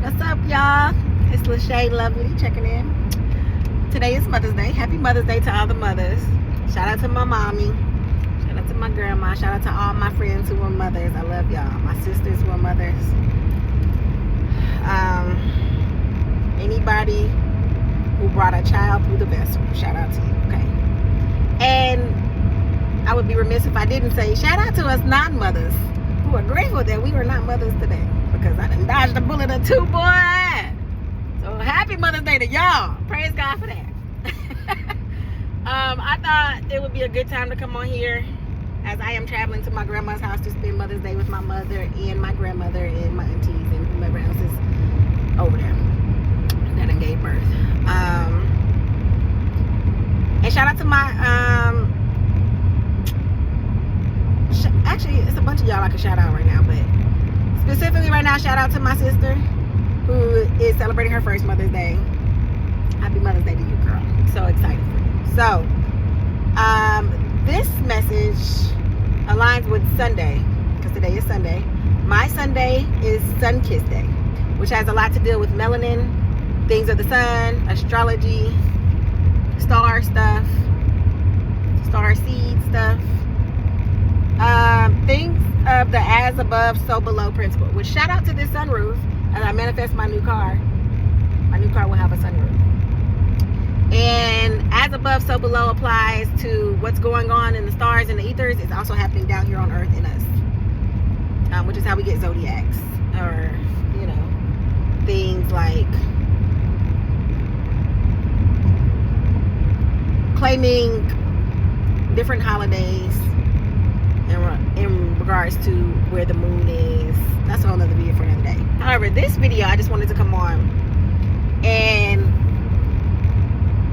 What's up, y'all? It's Lachey Lovely checking in. Today is Mother's Day. Happy Mother's Day to all the mothers. Shout out to my mommy. Shout out to my grandma. Shout out to all my friends who were mothers. I love y'all. My sisters were mothers. Anybody who brought a child through the vessel, shout out to you, okay? And I would be remiss if I didn't say shout out to us non-mothers who are grateful that we were not mothers today, because I done dodged a bullet or two, boy. So happy Mother's Day to y'all. Praise God for that. I thought it would be a good time to come on here as I am traveling to my grandma's house to spend Mother's Day with my mother and my grandmother and my aunties and whomever else is over there that done gave birth. And shout out to my actually it's a bunch of y'all I could shout out right now, but specifically right now, shout out to my sister who is celebrating her first Mother's Day. Happy Mother's Day to you, girl. I'm so excited for you. So this message aligns with Sunday, because today is Sunday. My Sunday is Sun Kiss Day, which has a lot to do with melanin, things of the sun, astrology, star stuff, star seed stuff, things of the as above, so below principle. Which shout out to this sunroof as I manifest my new car. My new car will have a sunroof. And as above, so below applies to what's going on in the stars and the ethers. It's also happening down here on Earth in us, which is how we get zodiacs, or things like claiming different holidays in regards to where the moon is. That's a whole other video for another day. However, this video I just wanted to come on and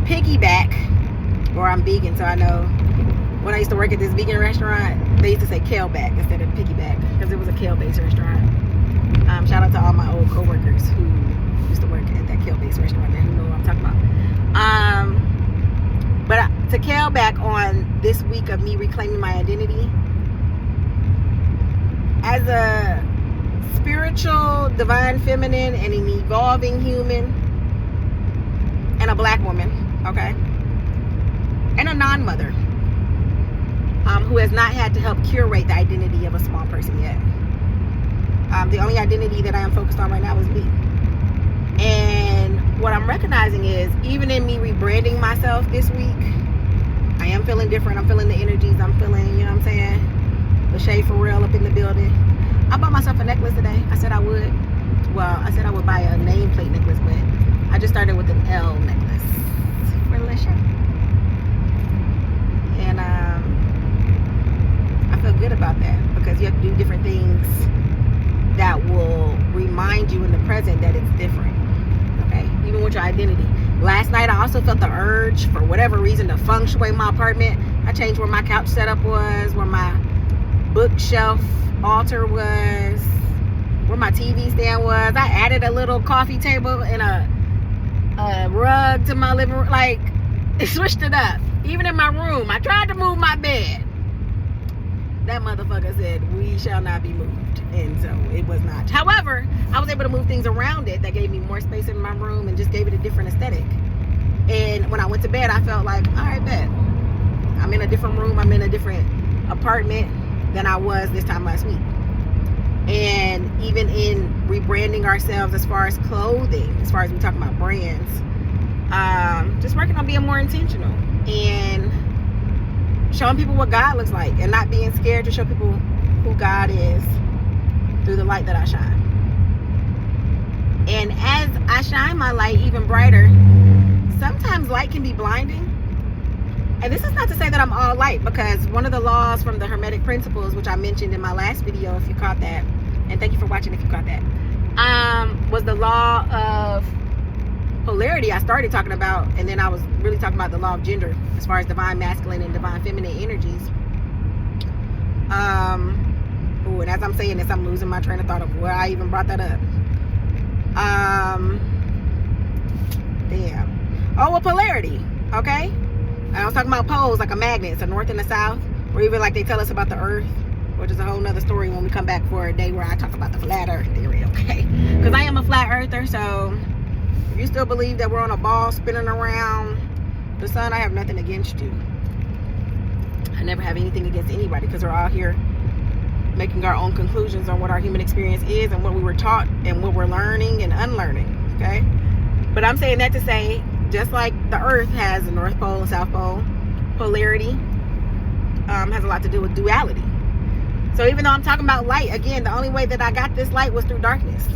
piggyback, or I'm vegan, so I know when I used to work at this vegan restaurant, they used to say kaleback instead of piggyback because it was a kale-based restaurant. Shout out to all my old co-workers who used to work at that kale-based restaurant and who know what I'm talking about. But to scale back on this week of me reclaiming my identity as a spiritual, divine feminine, and an evolving human, and a black woman, okay, and a non-mother who has not had to help curate the identity of a small person yet. The only identity that I am focused on right now is me. And what I'm recognizing is, even in me rebranding myself this week, I am feeling different. I'm feeling the energies. I'm feeling, you know what I'm saying? Lachey for real up in the building. I bought myself a necklace today. I said I would. Well, I said I would buy a nameplate necklace, but I just started with an L necklace for Lachey. And I feel good about that, because you have to do different things that will remind you in the present that it's different. Okay? Even with your identity. Last night I also felt the urge, for whatever reason, to feng shui my apartment. I changed where my couch setup was, where my bookshelf altar was, where my TV stand was. I added a little coffee table and a rug to my living room. Like, it switched it up. Even in my room, I tried to move my bed. That motherfucker said, we shall not be moved. And so it was not. However, I was able to move things around it that gave me more space in my room and just gave it a different aesthetic. And when I went to bed, I felt like, all right, bet. I'm in a different room. I'm in a different apartment than I was this time last week. And even in rebranding ourselves as far as clothing, as far as we talk about brands, just working on being more intentional and showing people what God looks like, and not being scared to show people who God is through the light that I shine. And as I shine my light even brighter, sometimes light can be blinding. And this is not to say that I'm all light, because one of the laws from the Hermetic Principles, which I mentioned in my last video, if you caught that, and thank you for watching if you caught that, was the law of polarity I started talking about, and then I was really talking about the law of gender as far as divine masculine and divine feminine energies. And as I'm saying this, I'm losing my train of thought of where I even brought that up. Polarity, okay? I was talking about poles, like a magnet, it's a north and a south, or even like they tell us about the earth, which is a whole nother story when we come back for a day where I talk about the flat earth theory, okay? Because I am a flat earther, so if you still believe that we're on a ball spinning around the sun, I have nothing against you. I never have anything against anybody, because we're all here making our own conclusions on what our human experience is and what we were taught and what we're learning and unlearning, okay? But I'm saying that to say, just like the earth has a North Pole and South Pole, polarity has a lot to do with duality. So even though I'm talking about light, again, the only way that I got this light was through darkness.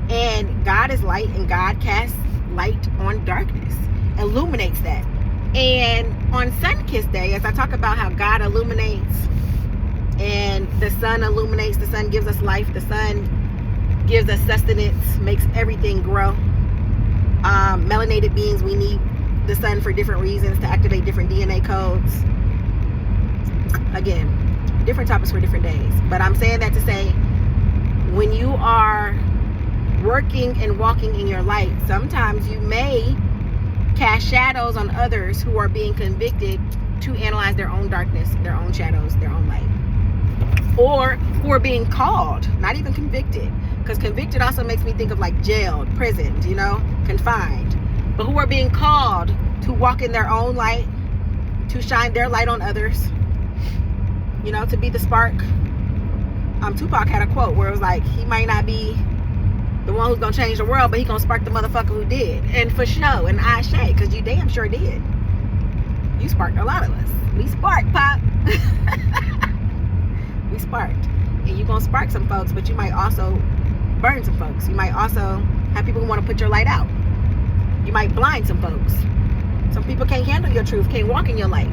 And God is light, and God casts light on darkness, illuminates that. And on Sun-Kissed Day, as I talk about how God illuminates and the sun illuminates, the sun gives us life, the sun gives us sustenance, makes everything grow. Melanated beings, we need the sun for different reasons, to activate different DNA codes. Again, different topics for different days. But I'm saying that to say, when you are working and walking in your light, sometimes you may cast shadows on others who are being convicted to analyze their own darkness, their own shadows, their own light. Or who are being called, not even convicted, because convicted also makes me think of like jailed, prisoned, you know, confined. But who are being called to walk in their own light, to shine their light on others, you know, to be the spark. Tupac had a quote where it was like, he might not be the one who's gonna change the world, but he gonna spark the motherfucker who did. And for sure, and I say, because you damn sure did. You sparked a lot of us. We sparked, Pop. We sparked. And you gonna spark some folks, but you might also burn some folks. You might also have people who want to put your light out. You might blind some folks. Some people can't handle your truth, can't walk in your light.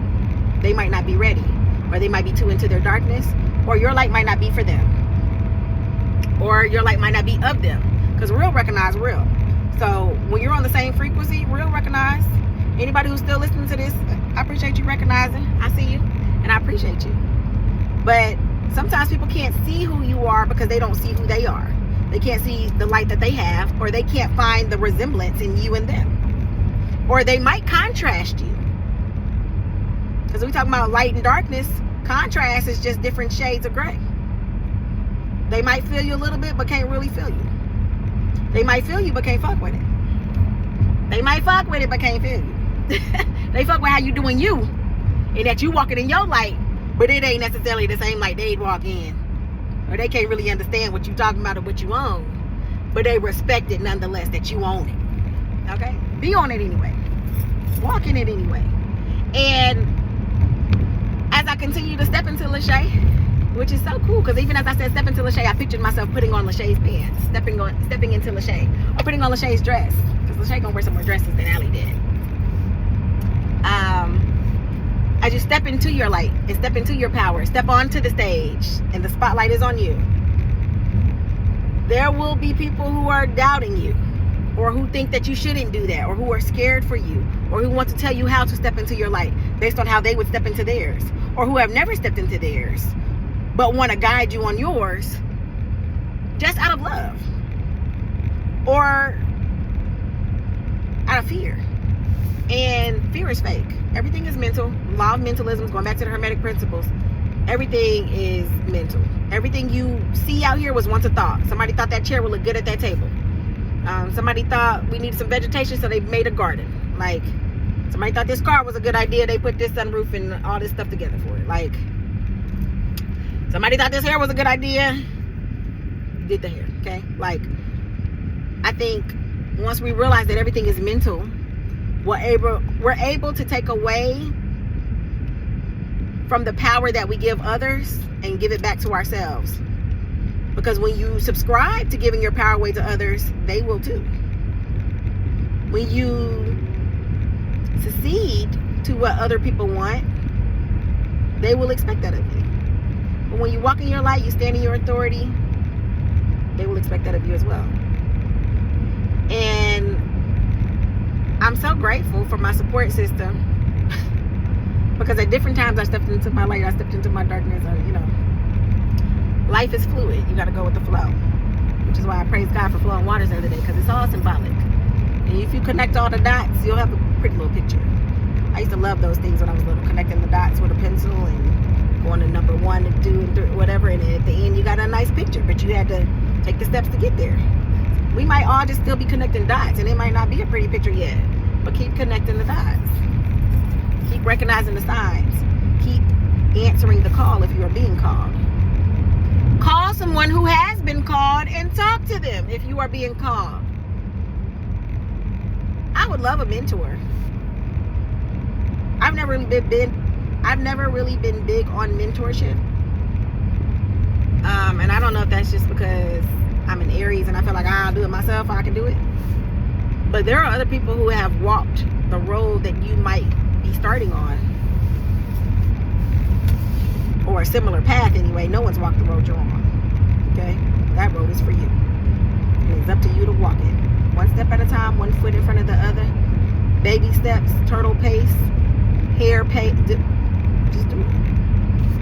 They might not be ready, or they might be too into their darkness, or your light might not be for them, or your light might not be of them. Because real recognize real. So when you're on the same frequency, real recognize. Anybody who's still listening to this, I appreciate you recognizing. I see you, and I appreciate you. But sometimes people can't see who you are because they don't see who they are. They can't see the light that they have, or they can't find the resemblance in you and them. Or they might contrast you. Because we talk about light and darkness, contrast is just different shades of gray. They might feel you a little bit, but can't really feel you. They might feel you, but can't fuck with it. They might fuck with it, but can't feel you. They fuck with how you doing you, and that you walking in your light, but it ain't necessarily the same light they'd walk in. Or they can't really understand what you talking about or what you own, but they respect it nonetheless that you own it. Okay? Be on it anyway. Walk in it anyway. And as I continue to step into Lachey, which is so cool, because even as I said step into Lachey, I pictured myself putting on Lachey's pants, stepping into Lachey, or putting on Lachey's dress, because Lachey gonna wear some more dresses than Allie did. As you step into your light and step into your power, step onto the stage, and the spotlight is on you, there will be people who are doubting you, or who think that you shouldn't do that, or who are scared for you, or who want to tell you how to step into your light based on how they would step into theirs, or who have never stepped into theirs but want to guide you on yours just out of love or out of fear. And fear is fake. Everything is mental. Law of mentalism, going back to the Hermetic principles, everything is mental. Everything you see out here was once a thought. Somebody thought that chair would look good at that table. Somebody thought we needed some vegetation, so they made a garden. Like, somebody thought this car was a good idea, they put this sunroof and all this stuff together for it. Like, somebody thought this hair was a good idea, did the hair. Okay? Like, I think once we realize that everything is mental, we're able to take away from the power that we give others and give it back to ourselves. Because when you subscribe to giving your power away to others, they will too. When you succeed to what other people want, they will expect that of you. But when you walk in your light, you stand in your authority, they will expect that of you as well. And I'm so grateful for my support system, because at different times I stepped into my light, I stepped into my darkness. You know, life is fluid. You got to go with the flow, which is why I praise God for flowing waters the other day, because it's all symbolic. And if you connect all the dots, you'll have a pretty little picture. I used to love those things when I was little, connecting the dots with a pencil and going to number 1 and 2 and 3, whatever. And at the end, you got a nice picture, but you had to take the steps to get there. We might all just still be connecting dots, and it might not be a pretty picture yet, but keep connecting the dots. Keep recognizing the signs. Keep answering the call if you are being called. Call someone who has been called and talk to them if you are being called. I would love a mentor. I've never really been big on mentorship. And I don't know if that's just because I'm an Aries and I feel like I'll do it myself, or I can do it. But there are other people who have walked the road that you might be starting on, or a similar path anyway. No one's walked the road you're on. Okay? That road is for you. And it's up to you to walk it. One step at a time, one foot in front of the other. Baby steps, turtle pace, hair pace. Just do it.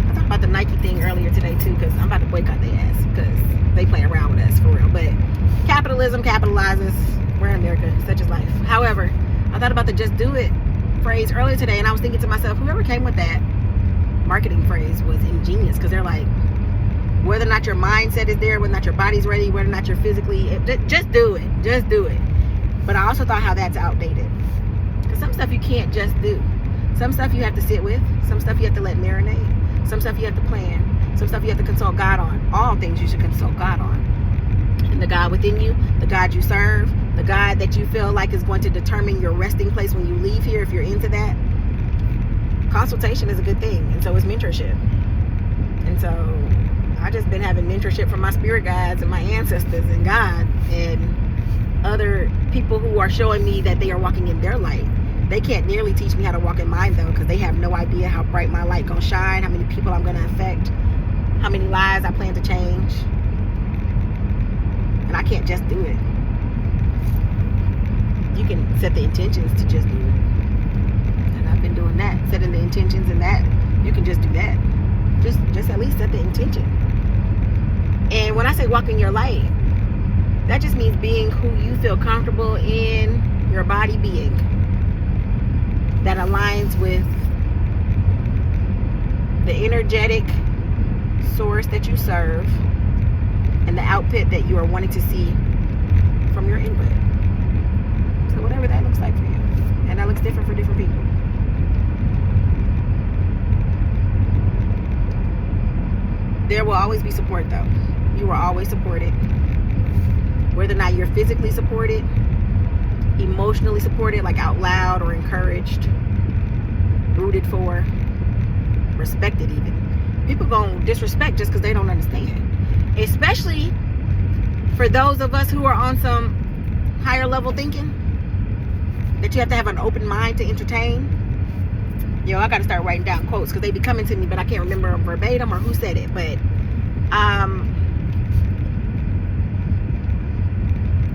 I talked about the Nike thing earlier today too, because I'm about to boycott their ass because they play around with us for real. But capitalism capitalizes. We're in America, such is life. However, I thought about the just do it phrase earlier today, and I was thinking to myself, whoever came with that marketing phrase was ingenious, because they're like, whether or not your mindset is there, whether or not your body's ready, whether or not you're physically, just do it. Just do it. But I also thought how that's outdated, because some stuff you can't just do. Some stuff you have to sit with. Some stuff you have to let marinate. Some stuff you have to plan. Some stuff you have to consult God on. All things you should consult God on. And the God within you, the God you serve, the God that you feel like is going to determine your resting place when you leave here, if you're into that. Consultation is a good thing, and so is mentorship. And so I just been having mentorship from my spirit guides and my ancestors and God and other people who are showing me that they are walking in their light. They can't nearly teach me how to walk in mine though, because they have no idea how bright my light gonna shine, how many people I'm gonna affect, how many lives I plan to change. And I can't just do it. You can set the intentions to just do it. And I've been doing that, setting the intentions, and that you can just do that. Just at least set the intention. And when I say walk in your light, that just means being who you feel comfortable in your body being, that aligns with the energetic source that you serve and the output that you are wanting to see from your input. So whatever that looks like for you. And that looks different for different people. There will always be support though. You are always supported. Whether or not you're physically supported, emotionally supported, like out loud, or encouraged, rooted for, respected even. People gonna disrespect just because they don't understand. Especially for those of us who are on some higher level thinking, that you have to have an open mind to entertain. Yo, I gotta start writing down quotes because they be coming to me, but I can't remember verbatim or who said it. But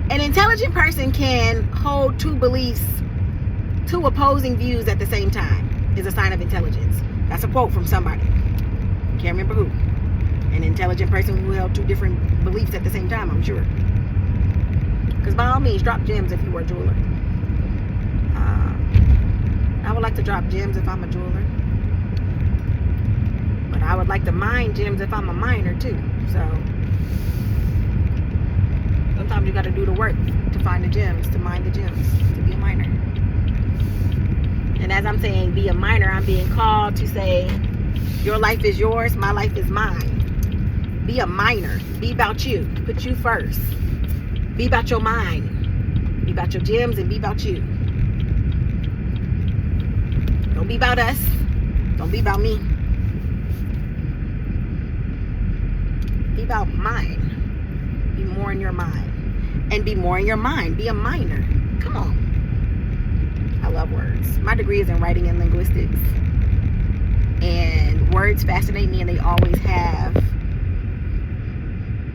an intelligent person can hold two opposing views at the same time, is a sign of intelligence. That's a quote from somebody. Can't remember who. An intelligent person who held two different beliefs at the same time, I'm sure. Because by all means, drop gems if you are a jeweler. I would like to drop gems if I'm a jeweler. But I would like to mine gems if I'm a miner too. So sometimes you got to do the work to find the gems, to mine the gems, to be a miner. And as I'm saying be a miner, I'm being called to say, your life is yours, my life is mine. Be a miner. Be about you. Put you first. Be about your mind. Be about your gems, and be about you. Don't be about us. Don't be about me. Be about mine. Be more in your mind. And be more in your mind. Be a miner. Come on. I love words. My degree is in writing and linguistics. And words fascinate me, and they always have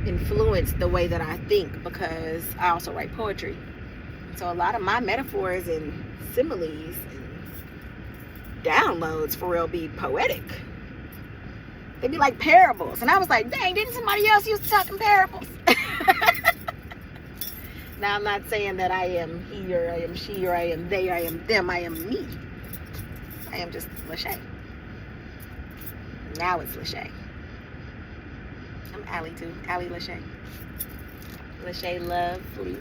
influenced the way that I think, because I also write poetry. So a lot of my metaphors and similes and downloads for real be poetic. They be like parables. And I was like, dang, didn't somebody else used to talk in parables? Now I'm not saying that I am he, or I am she, or I am they, or I am them. I am me. I am just Lachey. Now it's Lachey. I'm Allie too. Allie Lachey. Lachey Lovely.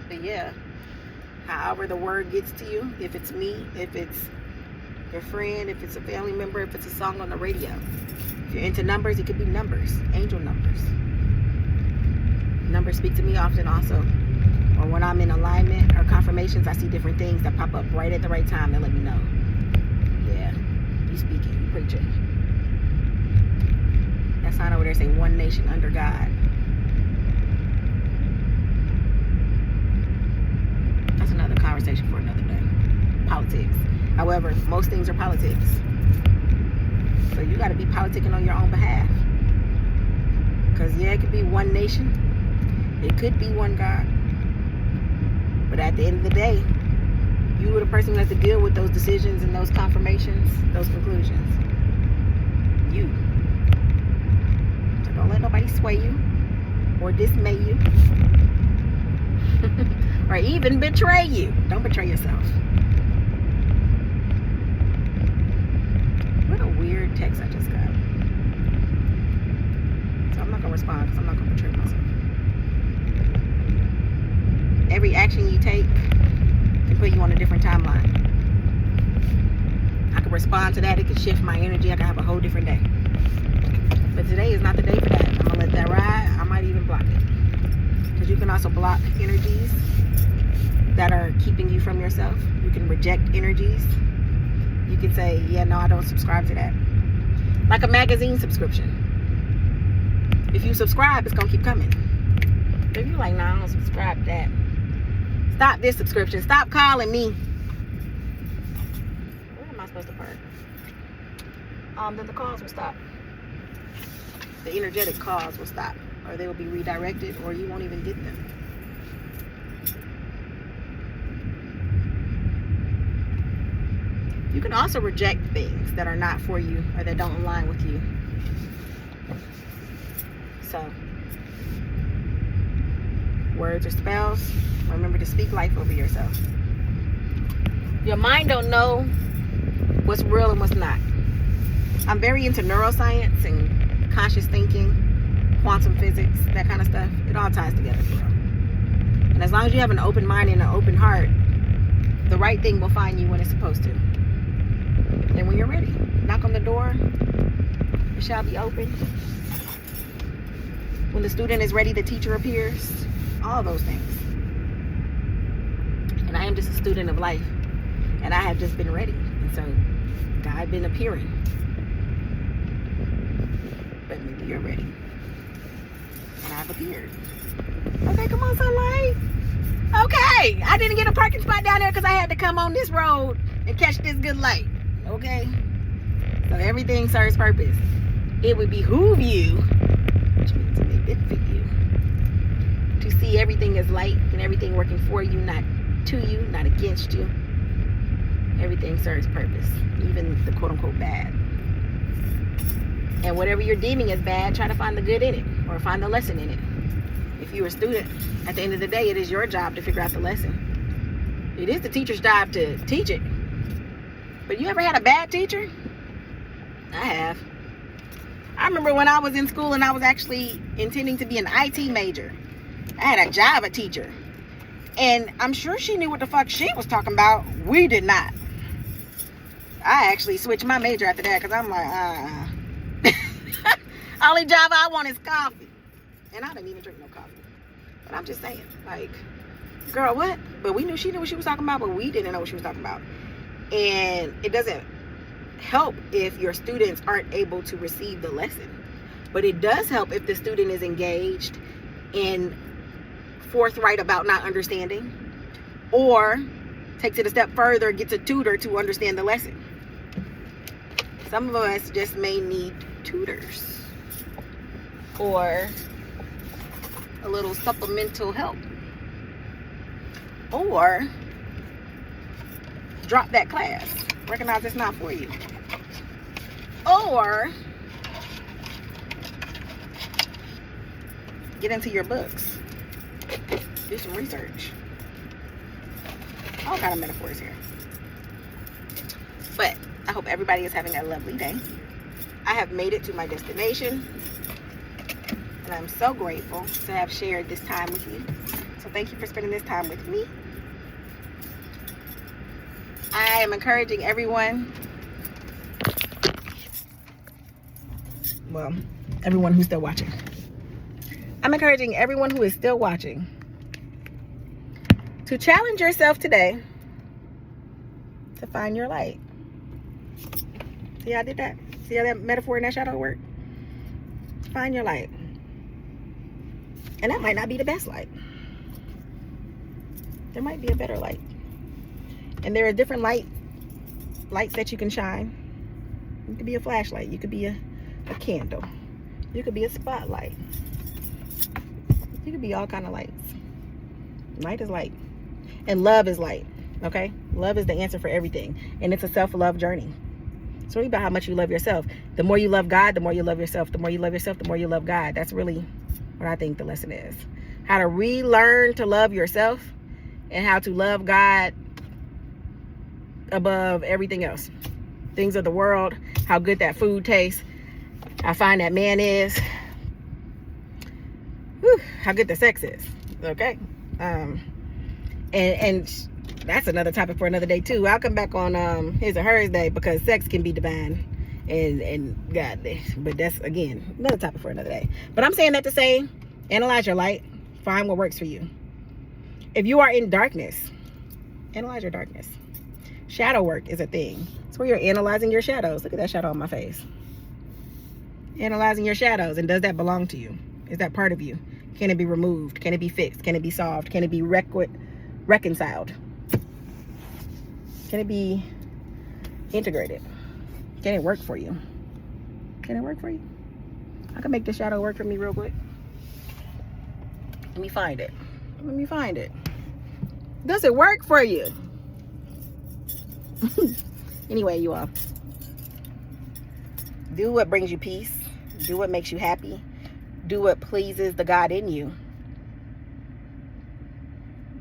But yeah, however the word gets to you, if it's me, if it's your friend, if it's a family member, if it's a song on the radio. If you're into numbers, it could be numbers, angel numbers. Numbers speak to me often also. Or when I'm in alignment or confirmations, I see different things that pop up right at the right time that let me know. Yeah, you speaking, you preaching. That sign over there say one nation under God. That's another conversation for another day. Politics. However, most things are politics. So you got to be politicking on your own behalf. Because yeah, it could be one nation. It could be one God. But at the end of the day, you are the person who has to deal with those decisions and those confirmations, those conclusions. You. So don't let nobody sway you or dismay you or even betray you. Don't betray yourself. What a weird text I just got. So I'm not going to respond because I'm not going to betray myself. Every action you take can put you on a different timeline. I can respond to that. It can shift my energy. I can have a whole different day. But today is not the day for that. I'm going to let that ride. I might even block it. Because you can also block energies that are keeping you from yourself. You can reject energies. You can say, yeah, no, I don't subscribe to that. Like a magazine subscription. If you subscribe, it's going to keep coming. If you're like, nah, I don't subscribe to that. Stop this subscription. Stop calling me. Where am I supposed to park? Then the calls will stop. The energetic calls will stop. Or they will be redirected, or you won't even get them. You can also reject things that are not for you or that don't align with you. So, words or spells, remember to speak life over yourself. Your mind don't know what's real and what's not. I'm very into neuroscience and conscious thinking, quantum physics, that kind of stuff. It all ties together for real. And as long as you have an open mind and an open heart, the right thing will find you when it's supposed to. And when you're ready, knock on the door, it shall be open. When the student is ready, the teacher appears. All those things. And I am just a student of life. And I have just been ready. And so, God been appearing. But maybe you're ready. And I've appeared. Okay, come on, sunlight. Okay, I didn't get a parking spot down there because I had to come on this road and catch this good light. Okay? So everything serves purpose. It would behoove you, which means it may benefit you, to see everything as light and everything working for you, not to you, not against you. Everything serves purpose, even the quote-unquote bad. And whatever you're deeming as bad, try to find the good in it or find the lesson in it. If you're a student, at the end of the day, it is your job to figure out the lesson. It is the teacher's job to teach it. But you ever had a bad teacher? I have. I remember when I was in school and I was actually intending to be an IT major. I had a Java teacher. And I'm sure she knew what the fuck she was talking about. We did not. I actually switched my major after that because I'm like, only Java I want is coffee. And I didn't even drink no coffee. But I'm just saying, like, girl, what? But we knew she knew what she was talking about, but we didn't know what she was talking about. And it doesn't help if your students aren't able to receive the lesson. But it does help if the student is engaged and forthright about not understanding, or takes it a step further, gets a tutor to understand the lesson. Some of us just may need tutors or a little supplemental help, or drop that class, recognize it's not for you, or get into your books, do some research. All kind of metaphors here. But I hope everybody is having a lovely day. I have made it to my destination. And I'm so grateful to have shared this time with you. So thank you for spending this time with me. I am encouraging everyone, well, everyone who's still watching. I'm encouraging everyone who is still watching to challenge yourself today to find your light. See how I did that? See how that metaphor and that shadow work? Find your light. And that might not be the best light. There might be a better light. And there are different lights that you can shine. You could be a flashlight. You could be a candle. You could be a spotlight. You could be all kind of lights. Light is light. And love is light. Okay? Love is the answer for everything. And it's a self-love journey. It's really about how much you love yourself. The more you love God, the more you love yourself. The more you love yourself, the more you love God. That's really what I think the lesson is. How to relearn to love yourself and how to love God above everything else. Things of the world, how good that food tastes, how fine that man is, how good the sex is. Okay? And that's another topic for another day too. I'll come back on his or hers day, because sex can be divine and godly. But that's, again, another topic for another day. But I'm saying that to say, analyze your light. Find what works for you. If you are in darkness, analyze your darkness. Shadow work is a thing. It's where you're analyzing your shadows. Look at that shadow on my face. Analyzing your shadows. And does that belong to you? Is that part of you? Can it be removed? Can it be fixed? Can it be solved? Can it be reconciled? Can it be integrated? Can it work for you? Can it work for you? I can make this shadow work for me real quick. Let me find it. Let me find it. Does it work for you? Anyway, you all, do what brings you peace. Do what makes you happy. Do what pleases the God in you.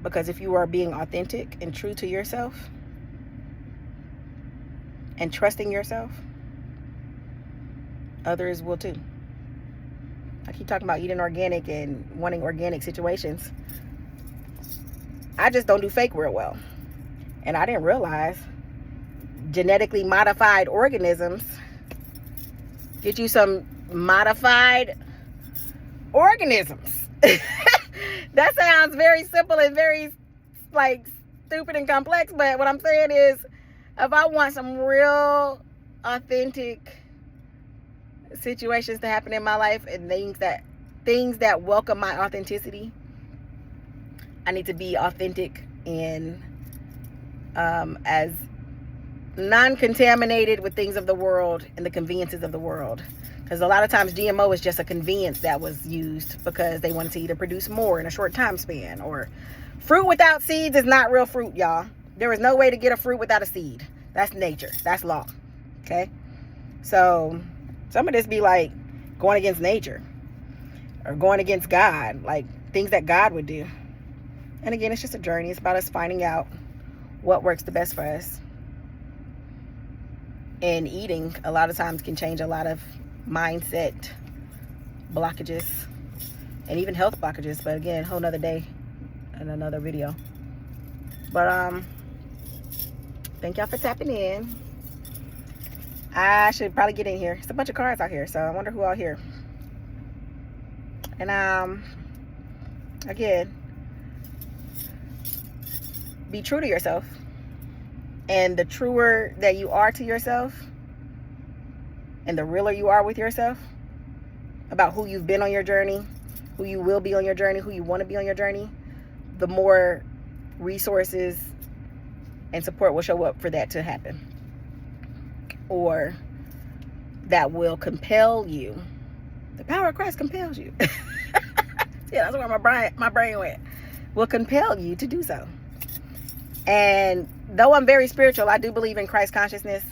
Because if you are being authentic and true to yourself and trusting yourself, others will too. I keep talking about eating organic and wanting organic situations. I just don't do fake real well. And I didn't realize genetically modified organisms get you some modified organisms. That sounds very simple and very like stupid and complex, but what I'm saying is, if I want some real authentic situations to happen in my life and things that welcome my authenticity, I need to be authentic and as non-contaminated with things of the world and the conveniences of the world. Because a lot of times GMO is just a convenience that was used because they wanted to either produce more in a short time span. Or fruit without seeds is not real fruit, y'all. There is no way to get a fruit without a seed. That's nature. That's law. Okay? So some of this be like going against nature or going against God, like things that God would do. And again, it's just a journey. It's about us finding out what works the best for us. And eating a lot of times can change a lot of mindset blockages and even health blockages. But again, whole nother day and another video. But thank y'all for tapping in. I should probably get in here. It's a bunch of cars out here, so I wonder who all here. And again, be true to yourself. And the truer that you are to yourself, and the realer you are with yourself about who you've been on your journey, who you will be on your journey, who you want to be on your journey, the more resources and support will show up for that to happen. Or that will compel you. The power of Christ compels you. Yeah, that's where my brain went. Will compel you to do so. And though I'm very spiritual, I do believe in Christ consciousness.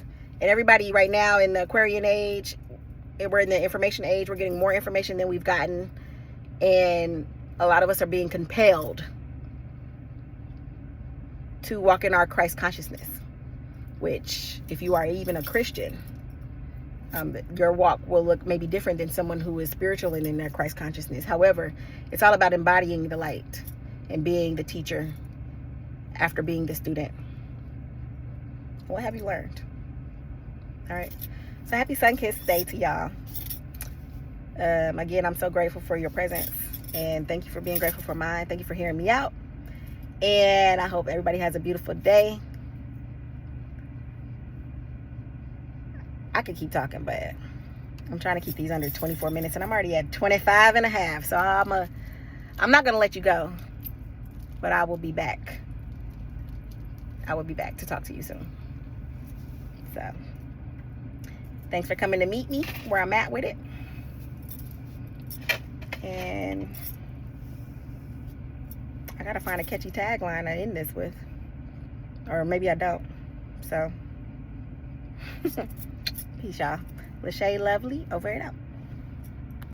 And everybody right now in the Aquarian age, we're in the information age, we're getting more information than we've gotten. And a lot of us are being compelled to walk in our Christ consciousness. Which, if you are even a Christian, Your walk will look maybe different than someone who is spiritual and in their Christ consciousness. However, it's all about embodying the light and being the teacher after being the student. What have you learned? All right. So happy Sun-Kissed Day to y'all. Again, I'm so grateful for your presence. And thank you for being grateful for mine. Thank you for hearing me out. And I hope everybody has a beautiful day. I could keep talking, but I'm trying to keep these under 24 minutes. And I'm already at 25 and a half. So I'm not going to let you go. But I will be back. I will be back to talk to you soon. So thanks for coming to meet me where I'm at with it. And I gotta find a catchy tagline to end this with. Or maybe I don't. So peace, y'all. Lachey Lovely, over and out.